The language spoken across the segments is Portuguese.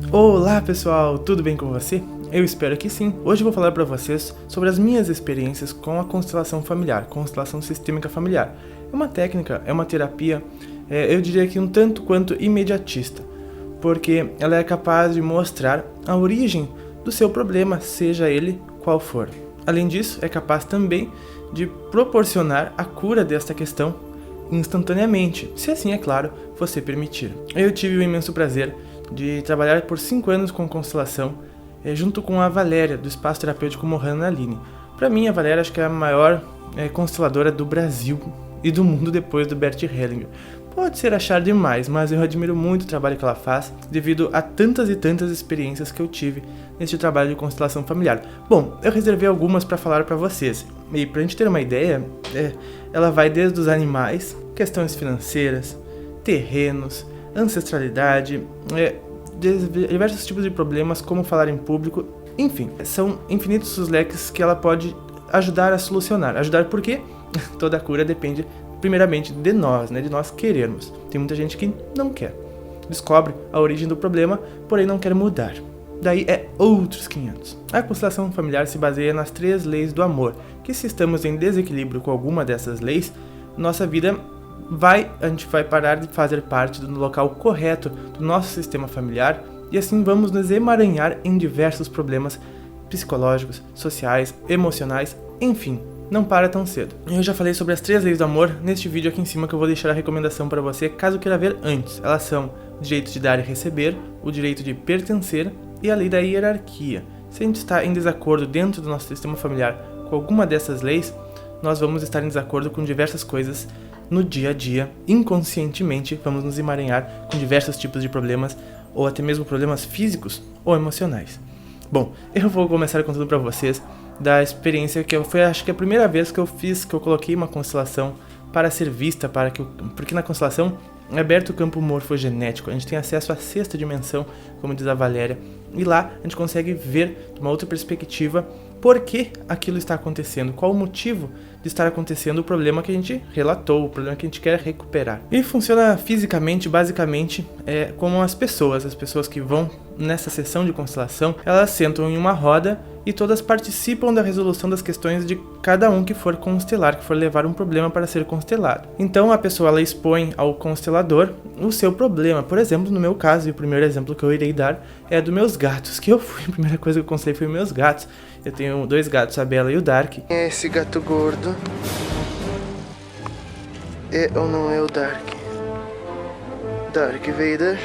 Olá pessoal, tudo bem com você? Eu espero que sim. Hoje eu vou falar para vocês sobre as minhas experiências com a constelação familiar, constelação sistêmica familiar. É uma técnica, é uma terapia, eu diria que um tanto quanto imediatista, porque ela é capaz de mostrar a origem do seu problema, seja ele qual for. Além disso, é capaz também de proporcionar a cura desta questão instantaneamente, se assim, é claro, você permitir. Eu tive o imenso prazer de trabalhar por 5 anos com constelação, junto com a Valéria, do Espaço Terapêutico Mohana Aline. Para mim, a Valéria acho que é a maior consteladora do Brasil e do mundo depois do Bert Hellinger. Pode ser achar demais, mas eu admiro muito o trabalho que ela faz, devido a tantas e tantas experiências que eu tive neste trabalho de constelação familiar. Bom, eu reservei algumas para falar para vocês, e para a gente ter uma ideia, ela vai desde os animais, questões financeiras, terrenos, ancestralidade, diversos tipos de problemas, como falar em público, enfim, são infinitos os leques que ela pode ajudar a solucionar. Ajudar por quê? Toda a cura depende primeiramente de nós, de nós querermos. Tem muita gente que não quer. Descobre a origem do problema, porém não quer mudar. Daí é outros 500. A constelação familiar se baseia nas 3 leis do amor, que se estamos em desequilíbrio com alguma dessas leis, nossa vida a gente vai parar de fazer parte do local correto do nosso sistema familiar e assim vamos nos emaranhar em diversos problemas psicológicos, sociais, emocionais, enfim. Não para tão cedo. Eu já falei sobre as 3 leis do amor neste vídeo aqui em cima, que eu vou deixar a recomendação para você caso queira ver antes. Elas são o direito de dar e receber, o direito de pertencer e a lei da hierarquia. Se a gente está em desacordo dentro do nosso sistema familiar com alguma dessas leis, nós vamos estar em desacordo com diversas coisas no dia a dia. Inconscientemente vamos nos emaranhar com diversos tipos de problemas, ou até mesmo problemas físicos ou emocionais. Bom, eu vou começar contando para vocês da experiência que foi, acho que a primeira vez que eu coloquei uma constelação para ser vista, porque na constelação é aberto o campo morfogenético, a gente tem acesso à 6ª dimensão, como diz a Valéria, e lá a gente consegue ver de uma outra perspectiva por que aquilo está acontecendo, qual o motivo de estar acontecendo o problema que a gente relatou, o problema que a gente quer recuperar. E funciona fisicamente, basicamente, como as pessoas que vão nessa sessão de constelação, elas sentam em uma roda e todas participam da resolução das questões de cada um que for constelar, que for levar um problema para ser constelado. Então a pessoa ela expõe ao constelador o seu problema. Por exemplo, no meu caso, e o primeiro exemplo que eu irei dar é dos meus gatos, que a primeira coisa que eu constelei foi meus gatos. Eu tenho 2 gatos, a Bela e o Dark. É esse gato gordo? É ou não é o Dark? Dark Vader?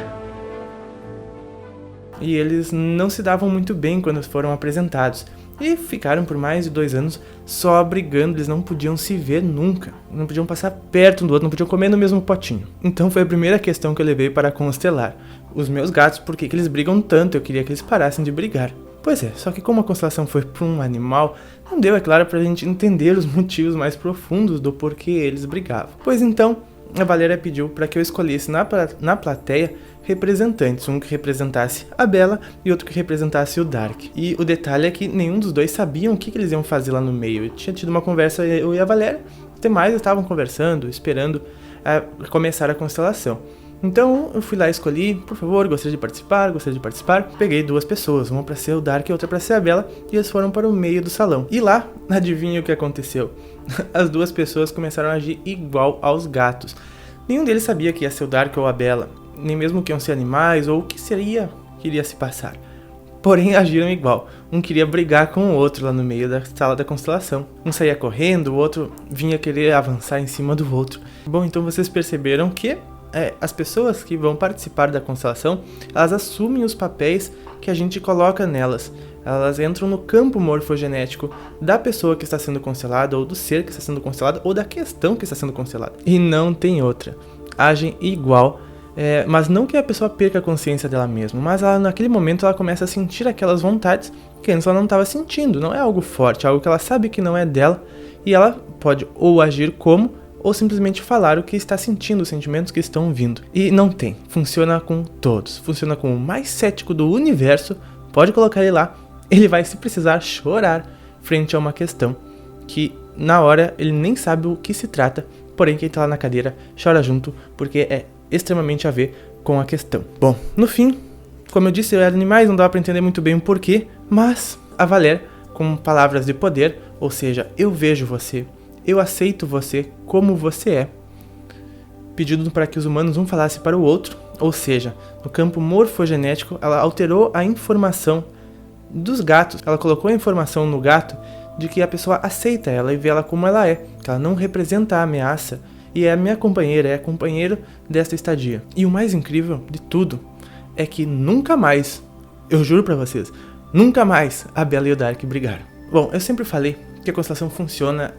E eles não se davam muito bem quando foram apresentados. E ficaram por mais de 2 anos só brigando, eles não podiam se ver nunca. Não podiam passar perto um do outro, não podiam comer no mesmo potinho. Então foi a primeira questão que eu levei para constelar. Os meus gatos, por que eles brigam tanto? Eu queria que eles parassem de brigar. Pois é, só que como a constelação foi para um animal, não deu, é claro, pra gente entender os motivos mais profundos do porquê eles brigavam. Pois então, a Valéria pediu para que eu escolhesse na plateia representantes, um que representasse a Bela e outro que representasse o Dark. E o detalhe é que nenhum dos dois sabiam o que eles iam fazer lá no meio. Eu tinha tido uma conversa, eu e a Valéria, até mais estavam conversando, esperando começar a constelação. Então eu fui lá e escolhi, por favor, gostaria de participar. Peguei 2 pessoas, uma para ser o Dark e outra para ser a Bela, e eles foram para o meio do salão. E lá, adivinha o que aconteceu? As 2 pessoas começaram a agir igual aos gatos. Nenhum deles sabia que ia ser o Dark ou a Bela, nem mesmo que iam ser animais ou o que iria se passar. Porém, agiram igual. Um queria brigar com o outro lá no meio da sala da constelação. Um saía correndo, o outro vinha querer avançar em cima do outro. Bom, então vocês perceberam que as pessoas que vão participar da constelação, elas assumem os papéis que a gente coloca nelas. Elas entram no campo morfogenético da pessoa que está sendo constelada, ou do ser que está sendo constelado, ou da questão que está sendo constelada. E não tem outra. Agem igual, mas não que a pessoa perca a consciência dela mesma, mas naquele momento ela começa a sentir aquelas vontades que antes ela não estava sentindo. Não é algo forte, é algo que ela sabe que não é dela, e ela pode ou agir como, ou simplesmente falar o que está sentindo, os sentimentos que estão vindo. E não tem. Funciona com todos. Funciona com o mais cético do universo. Pode colocar ele lá. Ele vai, se precisar, chorar frente a uma questão que, na hora, ele nem sabe o que se trata. Porém, quem está lá na cadeira chora junto, porque é extremamente a ver com a questão. Bom, no fim, Como eu disse, eu era animais, não dava para entender muito bem o porquê, mas a Valéria, com palavras de poder, ou seja, eu vejo você, eu aceito você como você é, pedindo para que os humanos um falasse para o outro, ou seja, no campo morfogenético, ela alterou a informação dos gatos, ela colocou a informação no gato de que a pessoa aceita ela e vê ela como ela é, que ela não representa a ameaça e é a minha companheira, é companheiro desta estadia. E o mais incrível de tudo é que nunca mais, eu juro pra vocês, nunca mais a Bella e o Dark brigaram. Bom, eu sempre falei que a constelação funciona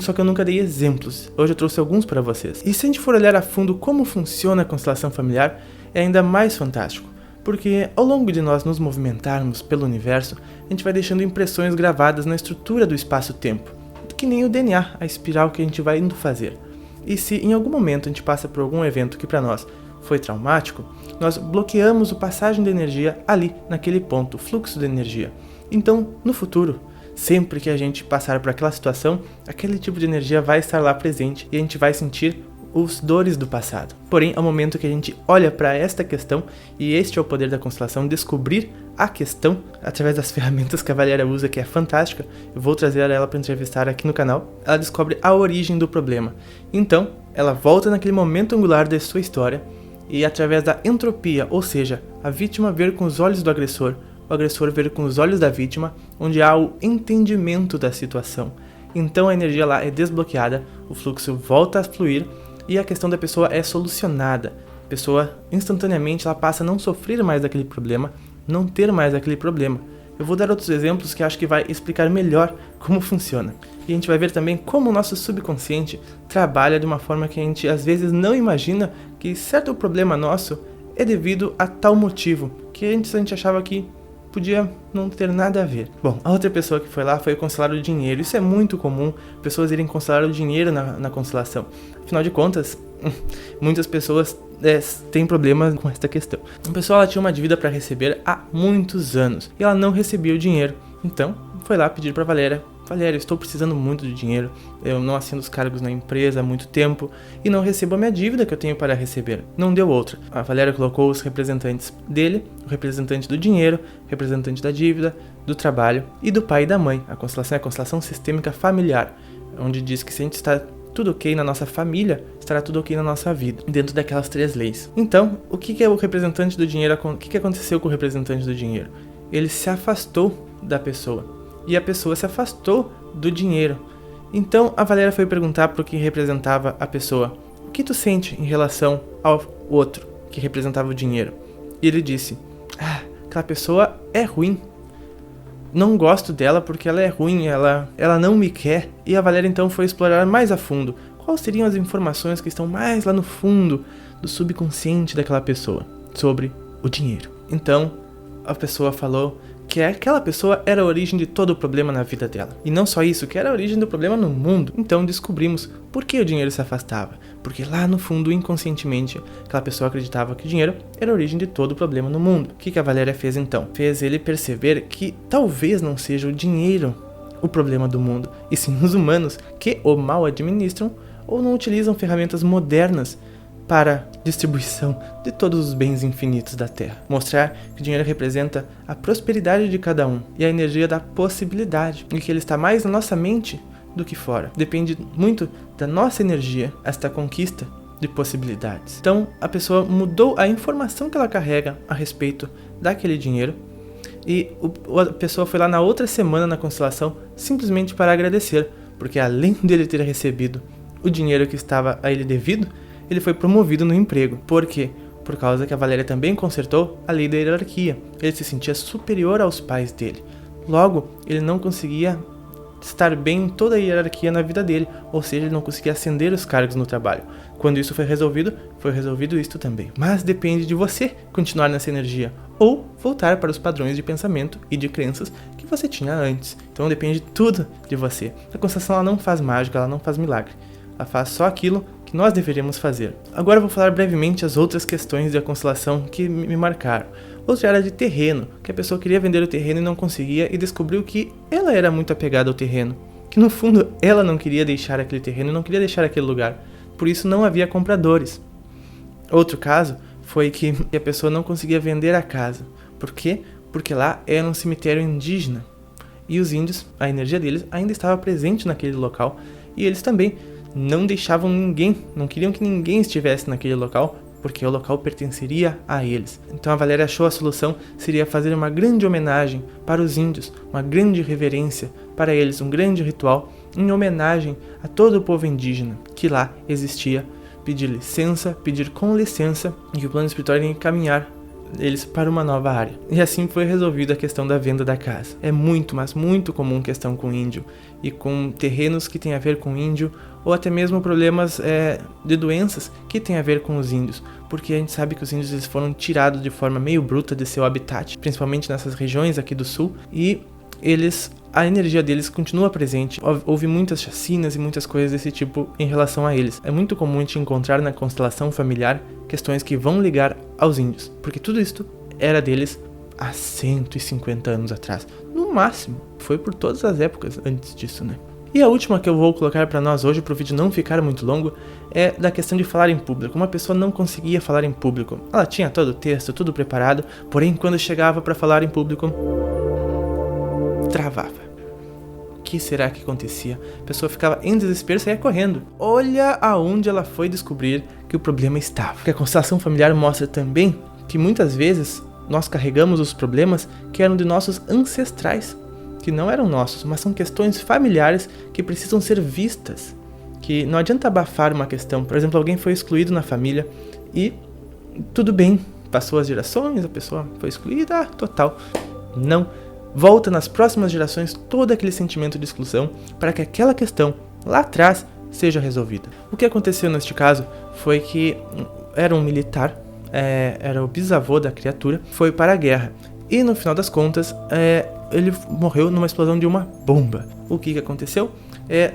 só que eu nunca dei exemplos. Hoje eu trouxe alguns para vocês. E se a gente for olhar a fundo como funciona a constelação familiar, é ainda mais fantástico. Porque ao longo de nós nos movimentarmos pelo universo, a gente vai deixando impressões gravadas na estrutura do espaço-tempo, que nem o DNA, a espiral que a gente vai indo fazer. E se em algum momento a gente passa por algum evento que para nós foi traumático, nós bloqueamos a passagem de energia ali, naquele ponto, o fluxo de energia. Então, no futuro, sempre que a gente passar por aquela situação, aquele tipo de energia vai estar lá presente e a gente vai sentir os dores do passado. Porém, ao momento que a gente olha para esta questão, e este é o poder da constelação, descobrir a questão através das ferramentas que a Valéria usa, que é fantástica, eu vou trazer ela para entrevistar aqui no canal, ela descobre a origem do problema. Então, ela volta naquele momento angular da sua história, e através da entropia, ou seja, a vítima ver com os olhos do agressor, o agressor ver com os olhos da vítima, onde há o entendimento da situação. Então a energia lá é desbloqueada, o fluxo volta a fluir, e a questão da pessoa é solucionada. A pessoa, instantaneamente, ela passa a não sofrer mais daquele problema, não ter mais aquele problema. Eu vou dar outros exemplos que acho que vai explicar melhor como funciona. E a gente vai ver também como o nosso subconsciente trabalha de uma forma que a gente às vezes não imagina que certo problema nosso é devido a tal motivo, que antes a gente achava que podia não ter nada a ver. Bom, a outra pessoa que foi lá foi constelar o dinheiro. Isso é muito comum, pessoas irem constelar o dinheiro na constelação. Afinal de contas, muitas pessoas têm problemas com esta questão. A pessoa ela tinha uma dívida para receber há muitos anos e ela não recebia o dinheiro. Então, foi lá pedir para Valéria: Valéria, estou precisando muito de dinheiro, eu não assino os cargos na empresa há muito tempo e não recebo a minha dívida que eu tenho para receber. Não deu outra. A Valéria colocou os representantes dele, o representante do dinheiro, o representante da dívida, do trabalho e do pai e da mãe. A constelação é a constelação sistêmica familiar, onde diz que se a gente está tudo ok na nossa família, estará tudo ok na nossa vida, dentro daquelas 3 leis. Então, o que é o representante do dinheiro? O que aconteceu com o representante do dinheiro? Ele se afastou da pessoa, e a pessoa se afastou do dinheiro. Então, a Valéria foi perguntar para o que representava a pessoa: o que tu sente em relação ao outro, que representava o dinheiro? E ele disse: aquela pessoa é ruim. Não gosto dela porque ela é ruim, ela não me quer. E a Valéria então foi explorar mais a fundo quais seriam as informações que estão mais lá no fundo do subconsciente daquela pessoa sobre o dinheiro. Então a pessoa falou que aquela pessoa era a origem de todo o problema na vida dela. E não só isso, que era a origem do problema no mundo. Então descobrimos por que o dinheiro se afastava. Porque lá no fundo, inconscientemente, aquela pessoa acreditava que o dinheiro era a origem de todo o problema no mundo. O que a Valéria fez então? Fez ele perceber que talvez não seja o dinheiro o problema do mundo, e sim os humanos que o mal administram ou não utilizam ferramentas modernas para distribuição de todos os bens infinitos da Terra. Mostrar que o dinheiro representa a prosperidade de cada um e a energia da possibilidade, e que ele está mais na nossa mente do que fora. Depende muito da nossa energia, esta conquista de possibilidades. Então, a pessoa mudou a informação que ela carrega a respeito daquele dinheiro, e a pessoa foi lá na outra semana na constelação simplesmente para agradecer, porque além dele ter recebido o dinheiro que estava a ele devido, ele foi promovido no emprego. Por quê? Por causa que a Valéria também consertou a lei da hierarquia. Ele se sentia superior aos pais dele. Logo, ele não conseguia estar bem em toda a hierarquia na vida dele, ou seja, ele não conseguia ascender os cargos no trabalho. Quando isso foi resolvido isto também. Mas depende de você continuar nessa energia, ou voltar para os padrões de pensamento e de crenças que você tinha antes. Então depende tudo de você. A constelação ela não faz mágica, ela não faz milagre. Ela faz só aquilo que nós deveríamos fazer. Agora eu vou falar brevemente as outras questões da constelação que me marcaram. Outra era de terreno, que a pessoa queria vender o terreno e não conseguia, e descobriu que ela era muito apegada ao terreno, que no fundo ela não queria deixar aquele terreno, não queria deixar aquele lugar, por isso não havia compradores. Outro caso foi que a pessoa não conseguia vender a casa. Por quê? Porque lá era um cemitério indígena. E os índios, a energia deles ainda estava presente naquele local. E eles também não deixavam ninguém, não queriam que ninguém estivesse naquele local, porque o local pertenceria a eles. Então a Valéria achou a solução seria fazer uma grande homenagem para os índios, uma grande reverência para eles, um grande ritual em homenagem a todo o povo indígena que lá existia, pedir licença, pedir com licença, e que o plano espiritual iria encaminhar eles para uma nova área. E assim foi resolvida a questão da venda da casa. É muito, mas muito comum questão com índio e com terrenos que tem a ver com índio, ou até mesmo problemas de doenças que tem a ver com os índios, porque a gente sabe que os índios eles foram tirados de forma meio bruta de seu habitat, principalmente nessas regiões aqui do sul, e a energia deles continua presente. Houve muitas chacinas e muitas coisas desse tipo em relação a eles. É muito comum a gente encontrar na constelação familiar questões que vão ligar aos índios, porque tudo isso era deles há 150 anos atrás, no máximo. Foi por todas as épocas antes disso, né? E a última que eu vou colocar para nós hoje, para o vídeo não ficar muito longo, é da questão de falar em público. Uma pessoa não conseguia falar em público. Ela tinha todo o texto, tudo preparado, porém quando chegava para falar em público, travava. O que será que acontecia? A pessoa ficava em desespero e saía correndo. Olha aonde ela foi descobrir que o problema estava. Porque a constelação familiar mostra também que muitas vezes nós carregamos os problemas que eram de nossos ancestrais, que não eram nossos, mas são questões familiares que precisam ser vistas. Que não adianta abafar uma questão. Por exemplo, alguém foi excluído na família e tudo bem, passou as gerações, a pessoa foi excluída, total. Não. Volta nas próximas gerações todo aquele sentimento de exclusão para que aquela questão lá atrás seja resolvida. O que aconteceu neste caso foi que era um militar, era o bisavô da criatura, foi para a guerra e no final das contas ele morreu numa explosão de uma bomba. O que aconteceu?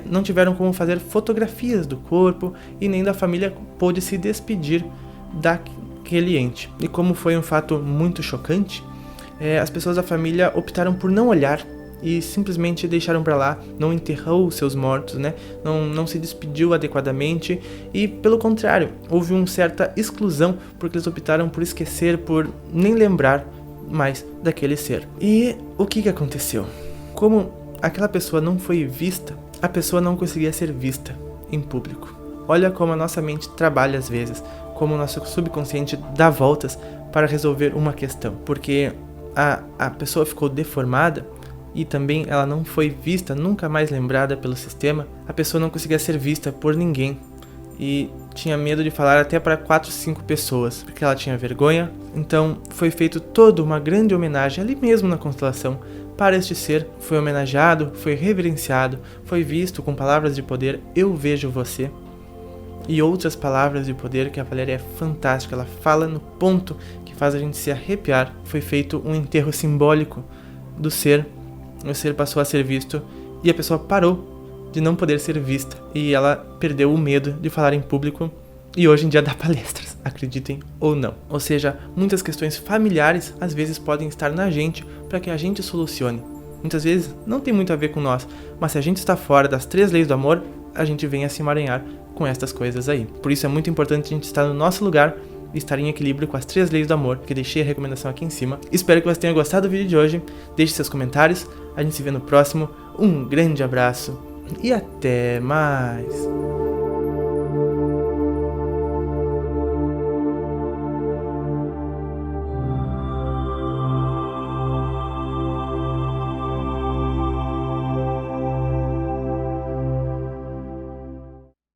Não tiveram como fazer fotografias do corpo e nem da família pôde se despedir daquele ente. E como foi um fato muito chocante, as pessoas da família optaram por não olhar e simplesmente deixaram pra lá, não enterrou os seus mortos, né? Não se despediu adequadamente e, pelo contrário, houve uma certa exclusão porque eles optaram por esquecer, por nem lembrar mais daquele ser. E o que aconteceu? Como aquela pessoa não foi vista, a pessoa não conseguia ser vista em público. Olha como a nossa mente trabalha às vezes, como o nosso subconsciente dá voltas para resolver uma questão, porque a pessoa ficou deformada e também ela não foi vista, nunca mais lembrada pelo sistema. A pessoa não conseguia ser vista por ninguém e tinha medo de falar até para 4, 5 pessoas, porque ela tinha vergonha. Então foi feito toda uma grande homenagem ali mesmo na constelação para este ser. Foi homenageado, foi reverenciado, foi visto com palavras de poder, eu vejo você, e outras palavras de poder que a Valéria é fantástica. Ela fala no ponto que faz a gente se arrepiar. Foi feito um enterro simbólico do ser. O ser passou a ser visto e a pessoa parou de não poder ser vista. E ela perdeu o medo de falar em público e hoje em dia dá palestras, acreditem ou não. Ou seja, muitas questões familiares às vezes podem estar na gente para que a gente solucione. Muitas vezes não tem muito a ver com nós, mas se a gente está fora das 3 leis do amor, a gente vem a se emaranhar com estas coisas aí. Por isso é muito importante a gente estar no nosso lugar e estar em equilíbrio com as 3 leis do amor, que deixei a recomendação aqui em cima. Espero que você tenha gostado do vídeo de hoje. Deixe seus comentários. A gente se vê no próximo. Um grande abraço e até mais!